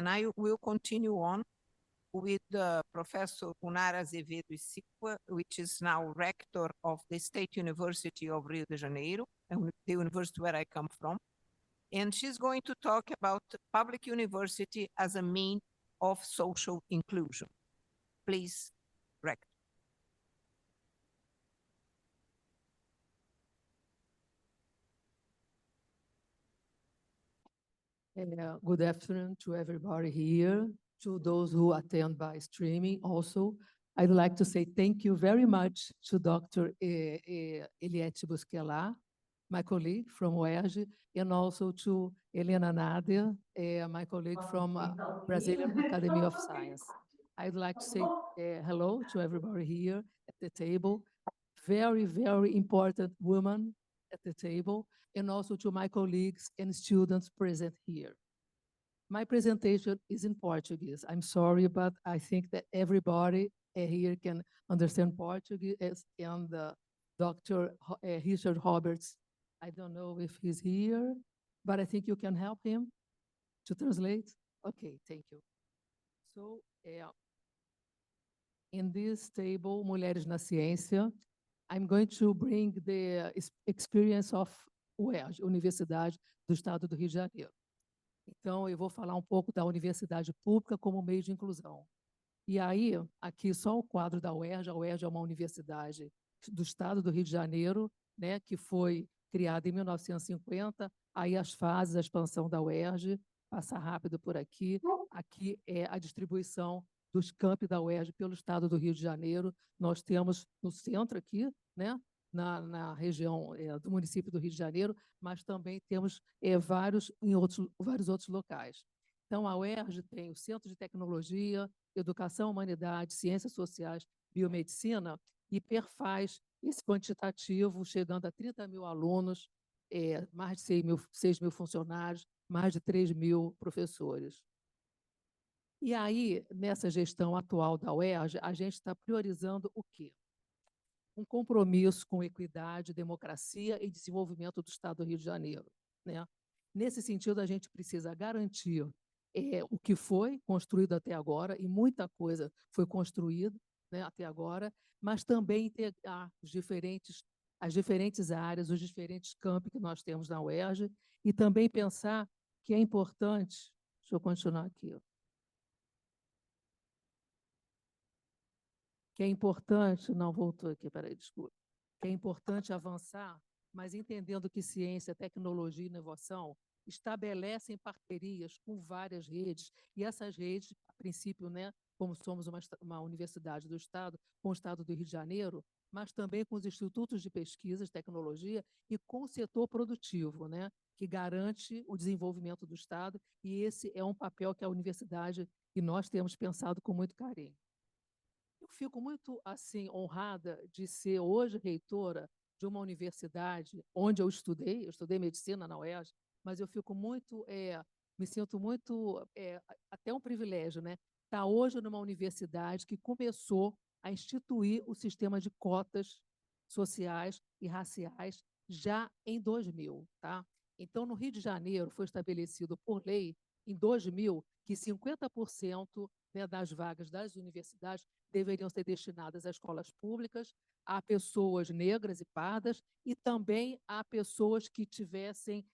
And I will continue on with Professor Unara Azevedo Silva, which is now rector of the State University of Rio de Janeiro, the university where I come from. And she's going to talk about public university as a means of social inclusion. Please, rector. Good afternoon to everybody here, to those who attend by streaming also. I'd like to say thank you very much to Dr. Eliette Busquelá, my colleague from UERJ, and also to Helena Nader, my colleague from Brazilian Academy of Science. I'd like to say hello to everybody here at the table. Very, very important woman at the table, and also to my colleagues and students present here. My presentation is in Portuguese. I'm sorry, but I think that everybody here can understand Portuguese, and Dr. Richard Roberts, I don't know if he's here, but I think you can help him to translate. Okay, thank you. So, in this table, Mulheres na Ciência, I'm going to bring the experience of UERJ, Universidade do Estado do Rio de Janeiro. Então, eu vou falar um pouco da universidade pública como meio de inclusão. E aí, aqui só o quadro da UERJ. A UERJ é uma universidade do Estado do Rio de Janeiro, né, que foi criada em 1950. Aí as fases, a expansão da UERJ, passa rápido por aqui. Aqui é a distribuição dos campi da UERJ pelo Estado do Rio de Janeiro. Nós temos no centro aqui, né, na região do município do Rio de Janeiro, mas também temos vários outros locais. Então, a UERJ tem o Centro de Tecnologia, Educação, Humanidade, Ciências Sociais, Biomedicina, e perfaz esse quantitativo, chegando a 30 mil alunos, mais de 6 mil funcionários, mais de 3 mil professores. E aí, nessa gestão atual da UERJ, a gente está priorizando o quê? Um compromisso com equidade, democracia e desenvolvimento do Estado do Rio de Janeiro, né? Nesse sentido, a gente precisa garantir o que foi construído até agora, e muita coisa foi construída, né, até agora, mas também integrar as diferentes áreas, os diferentes campi que nós temos na UERJ, e também pensar que é importante, deixa eu continuar aqui, que é importante, não voltou aqui, peraí, desculpa, que é importante avançar, mas entendendo que ciência, tecnologia e inovação estabelecem parcerias com várias redes, e essas redes, a princípio, né, como somos uma universidade do Estado, com o Estado do Rio de Janeiro, mas também com os institutos de pesquisa de tecnologia e com o setor produtivo, né, que garante o desenvolvimento do Estado, e esse é um papel que a universidade e nós temos pensado com muito carinho. Eu fico muito assim honrada de ser hoje reitora de uma universidade onde eu estudei medicina na UERJ, mas eu fico muito, me sinto muito, até um privilégio, né? Estar hoje numa universidade que começou a instituir o sistema de cotas sociais e raciais já em 2000, tá? Então, no Rio de Janeiro, foi estabelecido por lei, em 2000, que 50%, né, das vagas das universidades deveriam ser destinadas a escolas públicas, a pessoas negras e pardas, e também a pessoas que tivessem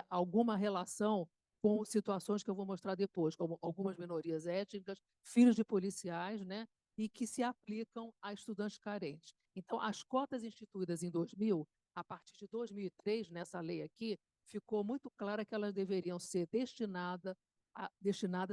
alguma relação com situações que eu vou mostrar depois, como algumas minorias étnicas, filhos de policiais, né, e que se aplicam a estudantes carentes. Então, as cotas instituídas em 2000, a partir de 2003, nessa lei aqui, ficou muito clara que elas deveriam ser destinadas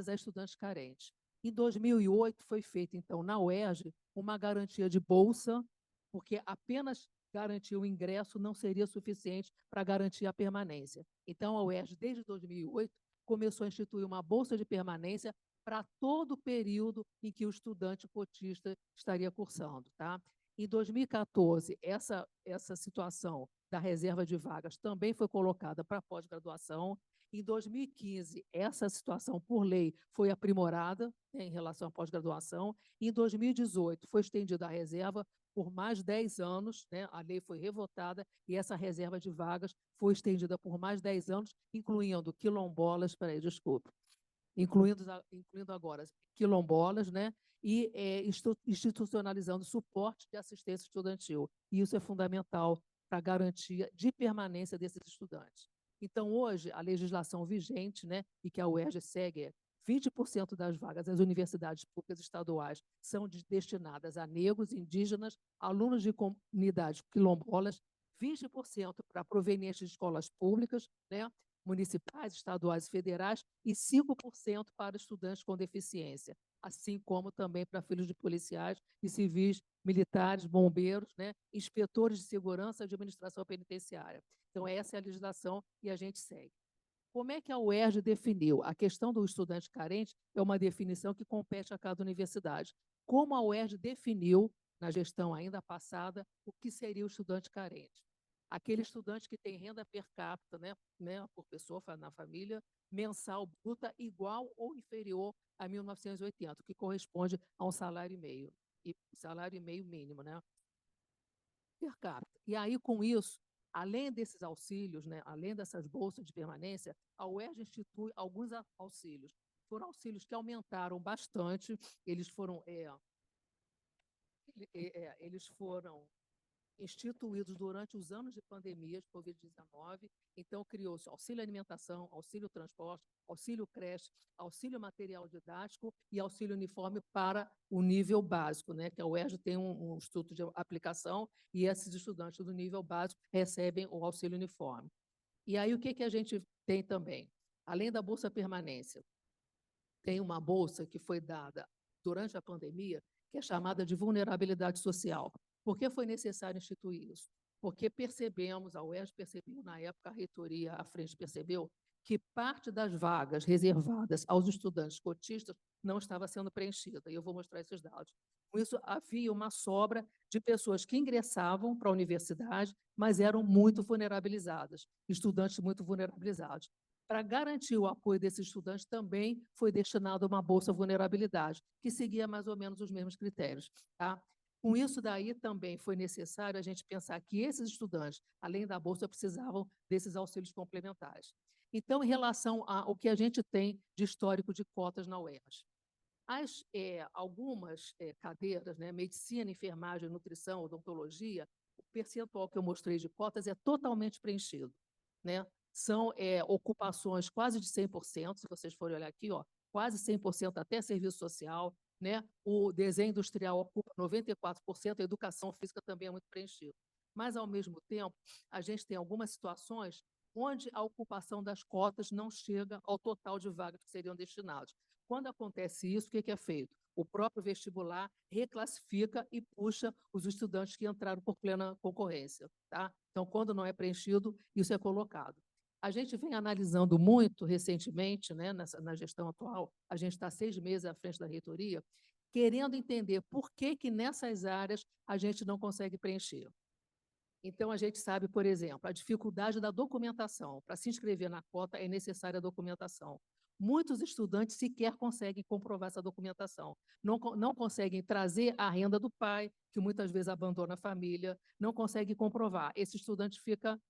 a estudantes carentes. Em 2008, foi feita, então, na UERJ, uma garantia de bolsa, porque apenas garantir o ingresso não seria suficiente para garantir a permanência. Então, a UERJ, desde 2008, começou a instituir uma bolsa de permanência para todo o período em que o estudante cotista estaria cursando, tá? Em 2014, essa situação da reserva de vagas também foi colocada para pós-graduação. Em 2015, essa situação, por lei, foi aprimorada, né, em relação à pós-graduação. Em 2018, foi estendida a reserva por mais 10 anos, né? A lei foi revotada e essa reserva de vagas foi estendida por mais 10 anos, incluindo quilombolas, desculpe, incluindo agora quilombolas, né? E institucionalizando suporte de assistência estudantil. E isso é fundamental para a garantia de permanência desses estudantes. Então, hoje, a legislação vigente, né, e que a UERJ segue, é 20% das vagas das universidades públicas estaduais são destinadas a negros, indígenas, alunos de comunidades quilombolas, 20% para provenientes de escolas públicas, né, municipais, estaduais e federais, e 5% para estudantes com deficiência, assim como também para filhos de policiais e civis, militares, bombeiros, né, inspetores de segurança e administração penitenciária. Então, essa é a legislação e a gente segue. Como é que a UERJ definiu? A questão do estudante carente é uma definição que compete a cada universidade. Como a UERJ definiu, na gestão ainda passada, o que seria o estudante carente? Aquele estudante que tem renda per capita, né, por pessoa na família, mensal bruta igual ou inferior a 1.980, que corresponde a um salário e meio mínimo, né, per capita. E aí, com isso, além desses auxílios, né, além dessas bolsas de permanência, a UERJ institui alguns auxílios. Foram auxílios que aumentaram bastante, eles foram instituídos durante os anos de pandemia de Covid-19. Então, criou-se auxílio alimentação, auxílio transporte, auxílio creche, auxílio material didático e auxílio uniforme para o nível básico, né? Que a UERJ tem um instituto de aplicação e esses estudantes do nível básico recebem o auxílio uniforme. E aí, o que a gente tem também? Além da Bolsa Permanência, tem uma bolsa que foi dada durante a pandemia, que é chamada de vulnerabilidade social. Por que foi necessário instituir isso? Porque percebemos, a UERJ percebeu, na época a reitoria à frente percebeu, que parte das vagas reservadas aos estudantes cotistas não estava sendo preenchida, e eu vou mostrar esses dados. Com isso, havia uma sobra de pessoas que ingressavam para a universidade, mas eram muito vulnerabilizadas, estudantes muito vulnerabilizados. Para garantir o apoio desses estudantes, também foi destinado uma bolsa vulnerabilidade, que seguia mais ou menos os mesmos critérios. Tá? Com isso daí, também foi necessário a gente pensar que esses estudantes, além da bolsa, precisavam desses auxílios complementares. Então, em relação ao que a gente tem de histórico de cotas na UERJ, algumas cadeiras, né, medicina, enfermagem, nutrição, odontologia, o percentual que eu mostrei de cotas é totalmente preenchido, né? São ocupações quase de 100%, se vocês forem olhar aqui, ó, quase 100% até serviço social, né? O desenho industrial ocupa 94%, a educação física também é muito preenchida. Mas, ao mesmo tempo, a gente tem algumas situações onde a ocupação das cotas não chega ao total de vagas que seriam destinadas. Quando acontece isso, o que é feito? O próprio vestibular reclassifica e puxa os estudantes que entraram por plena concorrência. Tá? Então, quando não é preenchido, isso é colocado. A gente vem analisando muito recentemente, né, na gestão atual, a gente está 6 meses à frente da reitoria, querendo entender por que nessas áreas a gente não consegue preencher. Então, a gente sabe, por exemplo, a dificuldade da documentação. Para se inscrever na cota é necessária a documentação. Muitos estudantes sequer conseguem comprovar essa documentação. Não conseguem trazer a renda do pai, que muitas vezes abandona a família, não conseguem comprovar. Esse estudante fica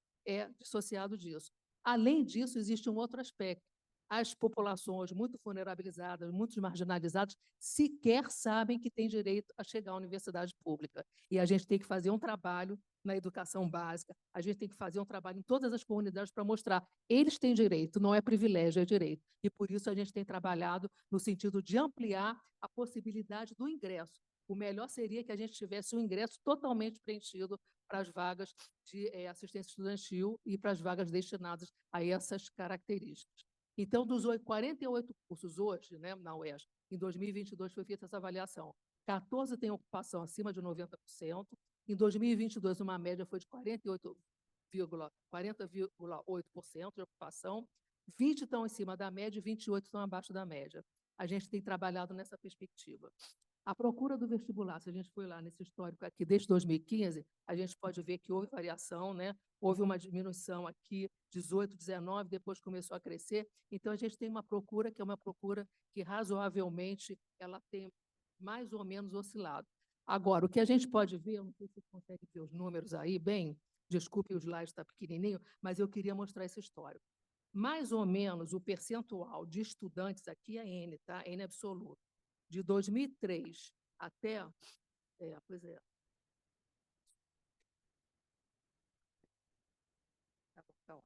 dissociado disso. Além disso, existe um outro aspecto. As populações muito vulnerabilizadas, muito marginalizadas, sequer sabem que têm direito a chegar à universidade pública. E a gente tem que fazer um trabalho na educação básica, a gente tem que fazer um trabalho em todas as comunidades para mostrar eles têm direito, não é privilégio, é direito. E por isso a gente tem trabalhado no sentido de ampliar a possibilidade do ingresso. O melhor seria que a gente tivesse um ingresso totalmente preenchido para as vagas de assistência estudantil e para as vagas destinadas a essas características. Então, dos 48 cursos hoje, né, na UERJ, em 2022 foi feita essa avaliação. 14 têm ocupação acima de 90%. Em 2022, uma média foi de 40,8% de ocupação. 20 estão em cima da média e 28 estão abaixo da média. A gente tem trabalhado nessa perspectiva. A procura do vestibular, se a gente for lá nesse histórico aqui, desde 2015, a gente pode ver que houve variação, né? Houve uma diminuição aqui, 18, 19, depois começou a crescer. Então, a gente tem uma procura que é uma procura que, razoavelmente, ela tem mais ou menos oscilado. Agora, o que a gente pode ver, eu não sei se vocês conseguem ver os números aí, bem, desculpe, o slide está pequenininho, mas eu queria mostrar esse histórico. Mais ou menos o percentual de estudantes aqui é N, tá? N absoluto. De 2003 até... pois é. Tá ótimo.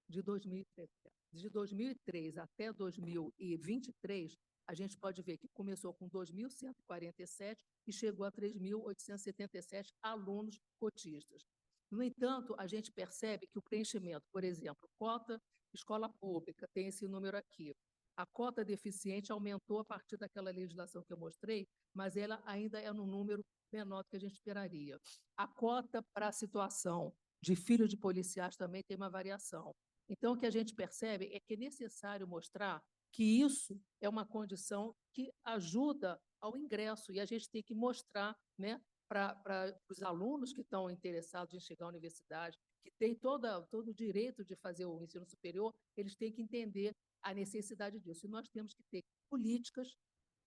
De 2003 até 2023, a gente pode ver que começou com 2.147 e chegou a 3.877 alunos cotistas. No entanto, a gente percebe que o preenchimento, por exemplo, cota escola pública, tem esse número aqui. A cota deficiente aumentou a partir daquela legislação que eu mostrei, mas ela ainda é no número menor do que a gente esperaria. A cota para a situação de filhos de policiais também tem uma variação. Então, o que a gente percebe é que é necessário mostrar que isso é uma condição que ajuda ao ingresso, e a gente tem que mostrar, né, para os alunos que estão interessados em chegar à universidade, que têm todo o direito de fazer o ensino superior, eles têm que entender a necessidade disso. E nós temos que ter políticas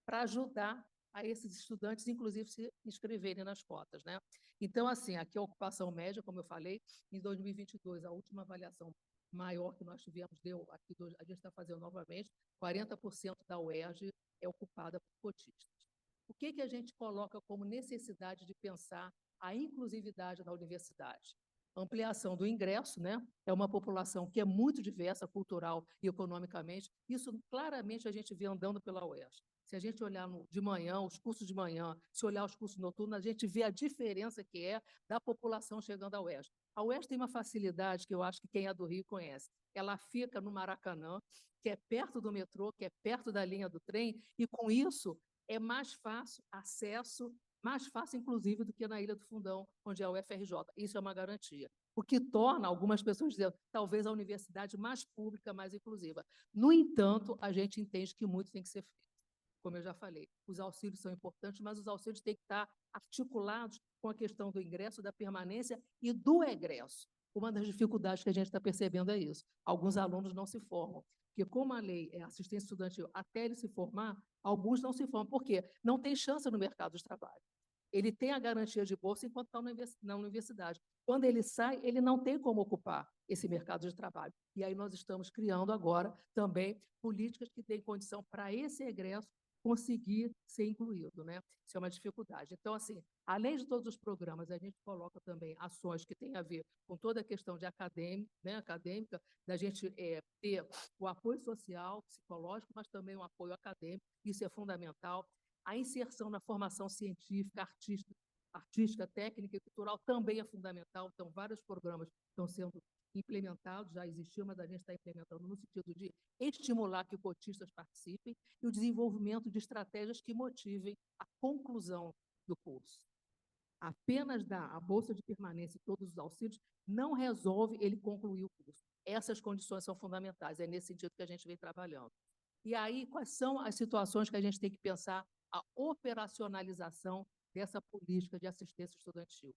para ajudar a esses estudantes, inclusive, se inscreverem nas cotas, né? Então, assim, aqui a ocupação média, como eu falei, em 2022, a última avaliação maior que nós tivemos deu, aqui a gente está fazendo novamente, 40% da UERJ é ocupada por cotistas. O que a gente coloca como necessidade de pensar a inclusividade na universidade? Ampliação do ingresso, né? É uma população que é muito diversa, cultural e economicamente. Isso claramente a gente vê andando pela UERJ. Se a gente olhar de manhã, os cursos de manhã, se olhar os cursos noturnos, a gente vê a diferença que é da população chegando à UERJ. A UERJ tem uma facilidade que eu acho que quem é do Rio conhece. Ela fica no Maracanã, que é perto do metrô, que é perto da linha do trem, e com isso é mais fácil acesso, mais fácil, inclusive, do que na Ilha do Fundão, onde é a UFRJ. Isso é uma garantia. O que torna algumas pessoas dizendo, talvez a universidade mais pública, mais inclusiva. No entanto, a gente entende que muito tem que ser feito. Como eu já falei, os auxílios são importantes, mas os auxílios têm que estar articulados com a questão do ingresso, da permanência e do egresso. Uma das dificuldades que a gente está percebendo é isso. Alguns alunos não se formam, porque como a lei é assistência estudantil, até ele se formar, alguns não se formam. Por quê? Não tem chance no mercado de trabalho. Ele tem a garantia de bolsa enquanto está na universidade. Quando ele sai, ele não tem como ocupar esse mercado de trabalho. E aí nós estamos criando agora também políticas que têm condição para esse egresso conseguir ser incluído, né? Isso é uma dificuldade. Então, assim, além de todos os programas, a gente coloca também ações que têm a ver com toda a questão de acadêmica, da gente ter o apoio social, psicológico, mas também o apoio acadêmico, isso é fundamental. A inserção na formação científica, artística, técnica e cultural também é fundamental. Então, vários programas estão sendo implementados, já existiam, mas a gente está implementando no sentido de estimular que cotistas participem e o desenvolvimento de estratégias que motivem a conclusão do curso. Apenas dar a bolsa de permanência e todos os auxílios não resolve ele concluir o curso. Essas condições são fundamentais, é nesse sentido que a gente vem trabalhando. E aí, quais são as situações que a gente tem que pensar a operacionalização dessa política de assistência estudantil?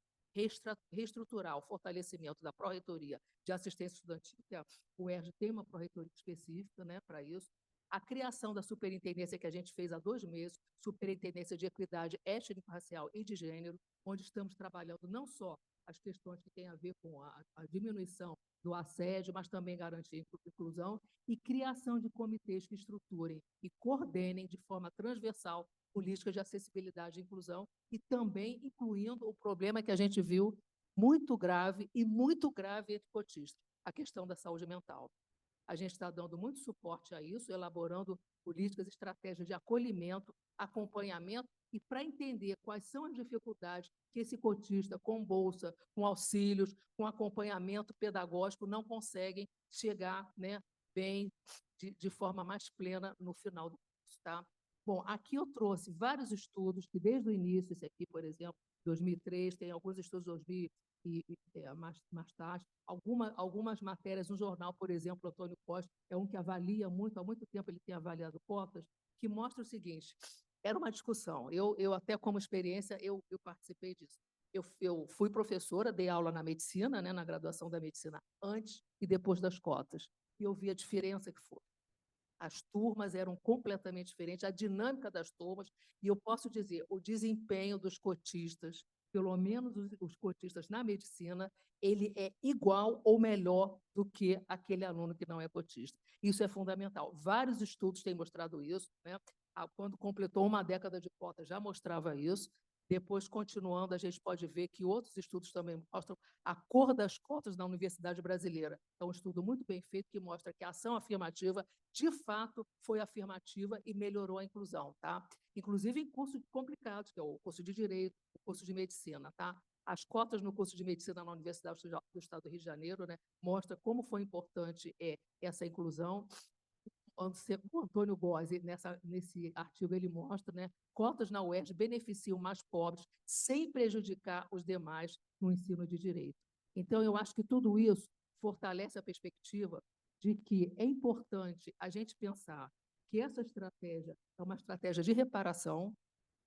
Reestruturar o fortalecimento da Pró-Reitoria de Assistência Estudantil, que a UERJ tem uma Pró-Reitoria específica, né, para isso. A criação da superintendência que a gente fez há 2 meses, Superintendência de Equidade Étnico-Racial e de Gênero, onde estamos trabalhando não só as questões que têm a ver com a diminuição do assédio, mas também garantir a inclusão e criação de comitês que estruturem e coordenem de forma transversal políticas de acessibilidade e inclusão e também incluindo o problema que a gente viu muito grave entre cotistas, a questão da saúde mental. A gente está dando muito suporte a isso, elaborando políticas e estratégias de acolhimento, acompanhamento e para entender quais são as dificuldades que esse cotista, com bolsa, com auxílios, com acompanhamento pedagógico, não conseguem chegar, né, bem, de forma mais plena no final do curso. Tá? Bom, aqui eu trouxe vários estudos que desde o início, esse aqui, por exemplo, 2003, tem alguns estudos de 2000, mais tarde, algumas matérias no jornal, por exemplo, Antônio Costa é um que avalia muito, há muito tempo ele tem avaliado cotas, que mostra o seguinte, era uma discussão, eu até como experiência, eu participei disso. Eu fui professora, dei aula na medicina, né, na graduação da medicina, antes e depois das cotas, e eu vi a diferença que foi. As turmas eram completamente diferentes, a dinâmica das turmas, e eu posso dizer, o desempenho dos cotistas pelo menos os cotistas na medicina, ele é igual ou melhor do que aquele aluno que não é cotista. Isso é fundamental. Vários estudos têm mostrado isso, né? Quando completou uma década de cota, já mostrava isso. Depois, continuando, a gente pode ver que outros estudos também mostram a cor das cotas na Universidade Brasileira. É um estudo muito bem feito que mostra que a ação afirmativa, de fato, foi afirmativa e melhorou a inclusão, tá? Inclusive em cursos complicados, que é o curso de Direito, o curso de Medicina, tá? As cotas no curso de Medicina na Universidade do Estado do Rio de Janeiro, né, mostra como foi importante essa inclusão. O Antônio Bose, nesse artigo, ele mostra, né, cotas na UERJ beneficiam mais pobres sem prejudicar os demais no ensino de direito. Então, eu acho que tudo isso fortalece a perspectiva de que é importante a gente pensar que essa estratégia é uma estratégia de reparação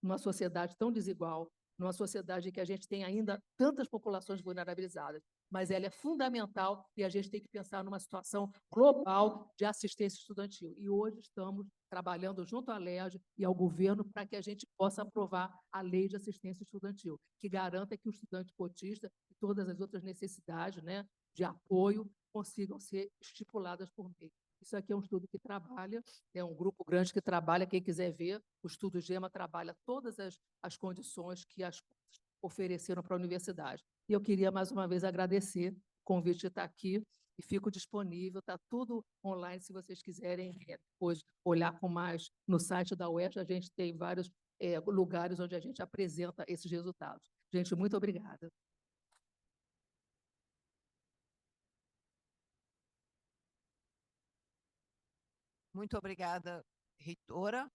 numa sociedade tão desigual, numa sociedade em que a gente tem ainda tantas populações vulnerabilizadas, mas ela é fundamental e a gente tem que pensar numa situação global de assistência estudantil. E hoje estamos trabalhando junto à LERJ e ao governo para que a gente possa aprovar a lei de assistência estudantil, que garanta que o estudante cotista e todas as outras necessidades, né, de apoio consigam ser estipuladas por lei. Isso aqui é um estudo que trabalha, é um grupo grande que trabalha, quem quiser ver, o estudo GEMA trabalha todas as condições que as ofereceram para a universidade. E eu queria, mais uma vez, agradecer o convite de estar aqui e fico disponível, está tudo online, se vocês quiserem depois olhar com mais no site da UERJ, a gente tem vários lugares onde a gente apresenta esses resultados. Gente, muito obrigada. Muito obrigada, reitora.